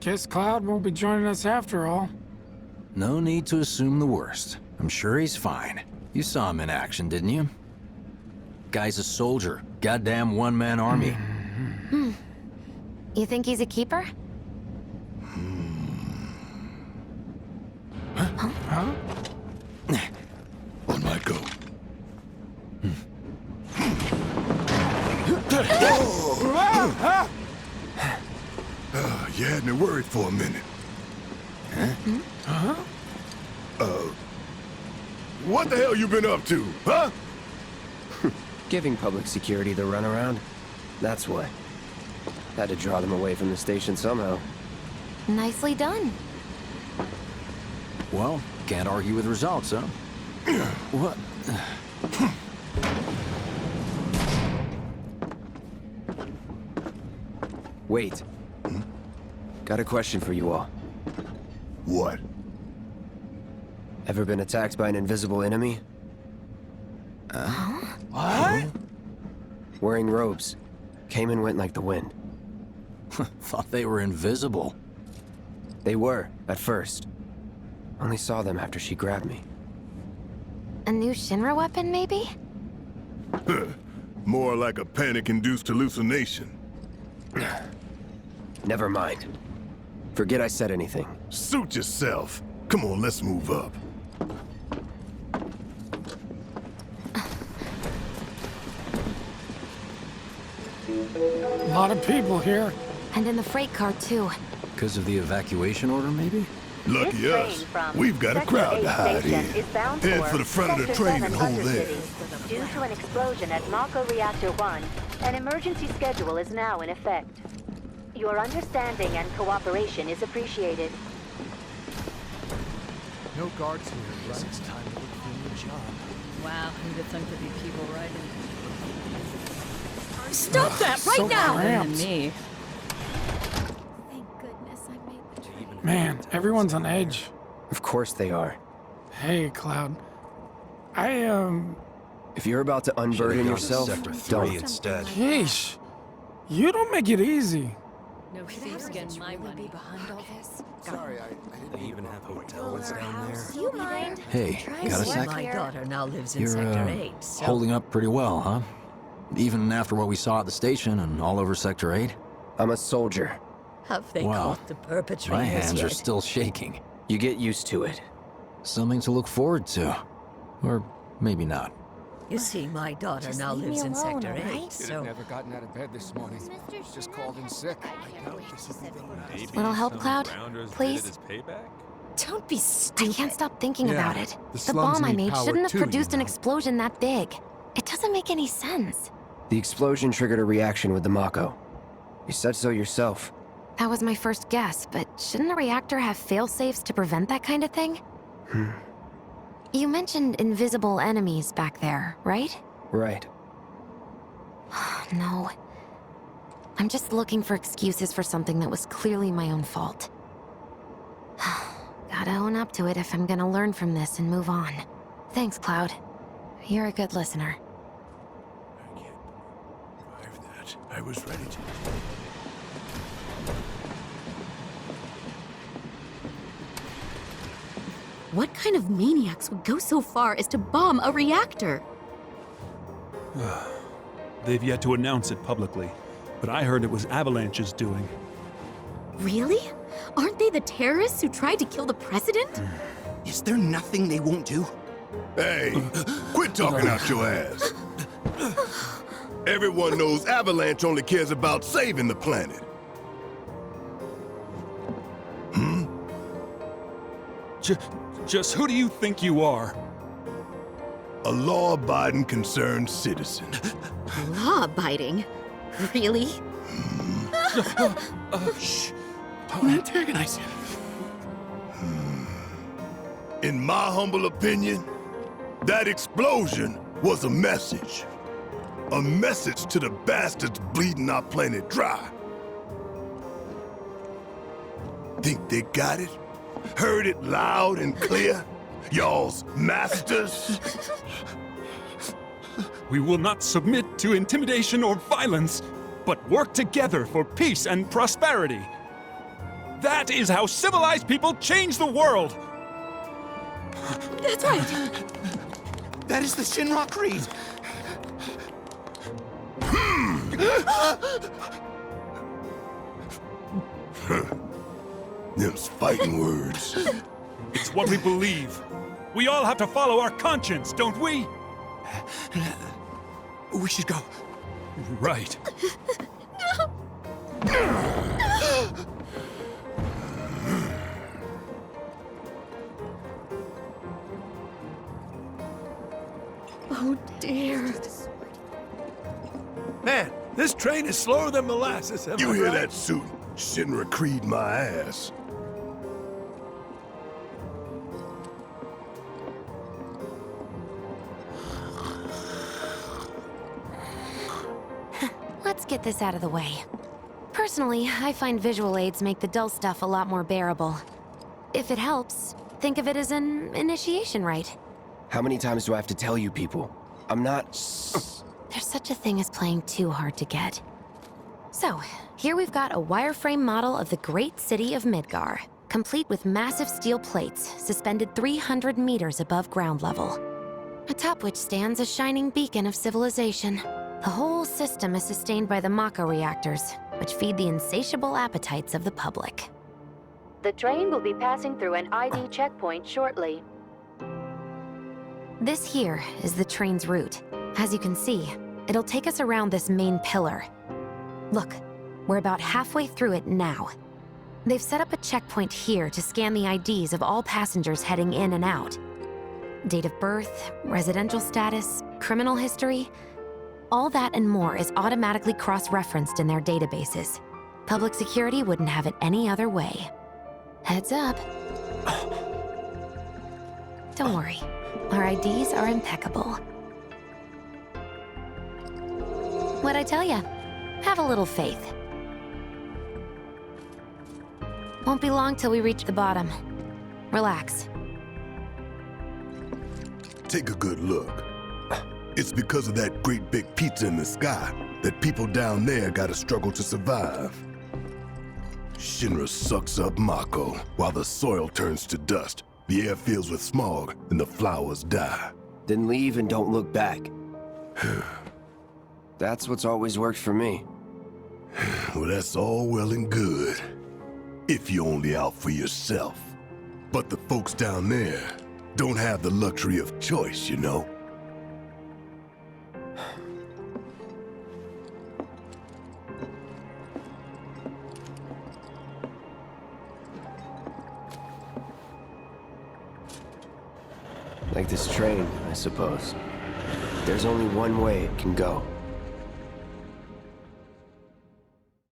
Guess Cloud won't be joining us after all. No need to assume the worst. I'm sure he's fine. You saw him in action, didn't you? Guy's a soldier. Goddamn one-man army. You think he's a keeper? Huh? On my go. You had me worried for a minute. What the hell you been up to, huh? Giving public security the runaround. That's what. Had to draw them away from the station somehow. Nicely done. Well, can't argue with results, huh? What? Wait. Got a question for you all. What? Ever been attacked by an invisible enemy? What? Wearing robes. Came and went like the wind. Thought they were invisible. They were, at first. Only saw them after she grabbed me. A new Shinra weapon, maybe? More like a panic-induced hallucination. Never mind. Forget I said anything. Suit yourself. Come on, let's move up. A lot of people here. And in the freight car, too. Because of the evacuation order, maybe? Lucky us. We've got a crowd to hide in. Head for the front of the train and hold there. Due to an explosion at Mako Reactor 1, an emergency schedule is now in effect. Your understanding and cooperation is appreciated. No guards here. Guess it's time to look for a new job. Wow, who'd have thunk there'd be people riding? Stop that right So now! cramped. Me. Thank goodness I made the trip. Man, everyone's on edge. Of course they are. Hey, Cloud. If you're about to unburden yourself, don't. instead. Yeesh. You don't make it easy. No thieves getting my money. Behind all this? Sorry, I didn't even have hotels down there. Do you mind? Hey, got a sec? My daughter now lives in You're, Sector 8, so... holding up pretty well, huh? Even after what we saw at the station and all over Sector 8? I'm a soldier. Have they Wow. caught the perpetrators My hands yet? are still shaking. You get used to it. Something to look forward to. Or maybe not. You see, my daughter now leave me lives in alone, Sector 8, alright? Could so... have never gotten out of bed this morning. Just called in sick. I doubt this would be the last. Little help, Cloud? Please? Don't be stupid. I can't stop thinking Yeah, about it. the The slums bomb I need made power shouldn't have too, you produced an know. explosion that big. It doesn't make any sense. The explosion triggered a reaction with the Mako. You said so yourself. That was my first guess, but shouldn't a reactor have fail-safes to prevent that kind of thing? You mentioned invisible enemies back there, right? Right. No. I'm just looking for excuses for something that was clearly my own fault. Gotta own up to it if I'm gonna learn from this and move on. Thanks, Cloud. You're a good listener. I can't survive that. I was ready to. What kind of maniacs would go so far as to bomb a reactor? They've yet to announce it publicly, but I heard it was Avalanche's doing. Really? Aren't they the terrorists who tried to kill the president? Is there nothing they won't do? Hey, quit talking out your ass. Everyone knows Avalanche only cares about saving the planet. Just who do you think you are? A law-abiding, concerned citizen. Law-abiding? Really? Shh. Don't antagonize him. In my humble opinion, that explosion was a message. A message to the bastards bleeding our planet dry. Think they got it? Heard it loud and clear? Y'all's masters? We will not submit to intimidation or violence, but work together for peace and prosperity. That is how civilized people change the world! That's right. That is the Shinra Creed. Them's fighting words. It's what we believe. We all have to follow our conscience, don't we? We should go. Right. Oh dear. Man, this train is slower than molasses. You hear that, suit? Shinra Creed my ass. Let's get this out of the way. Personally, I find visual aids make the dull stuff a lot more bearable. If it helps, think of it as an initiation rite. How many times do I have to tell you people? I'm not... There's such a thing as playing too hard to get. So, here we've got a wireframe model of the great city of Midgar, complete with massive steel plates suspended 300 meters above ground level, atop which stands a shining beacon of civilization. The whole system is sustained by the Mako reactors, which feed the insatiable appetites of the public. The train will be passing through an ID checkpoint shortly. This here is the train's route. As you can see, it'll take us around this main pillar. Look, we're about halfway through it now. They've set up a checkpoint here to scan the IDs of all passengers heading in and out. Date of birth, residential status, criminal history, all that and more is automatically cross-referenced in their databases. Public security wouldn't have it any other way. Heads up. Don't worry, our IDs are impeccable. What'd I tell ya? Have a little faith. Won't be long till we reach the bottom. Relax. Take a good look. It's because of that great big pizza in the sky that people down there gotta struggle to survive. Shinra sucks up Mako while the soil turns to dust, the air fills with smog, and the flowers die. Then leave and don't look back. That's what's always worked for me. Well, that's all well and good. If you're only out for yourself. But the folks down there don't have the luxury of choice, you know? Like this train, I suppose. There's only one way it can go.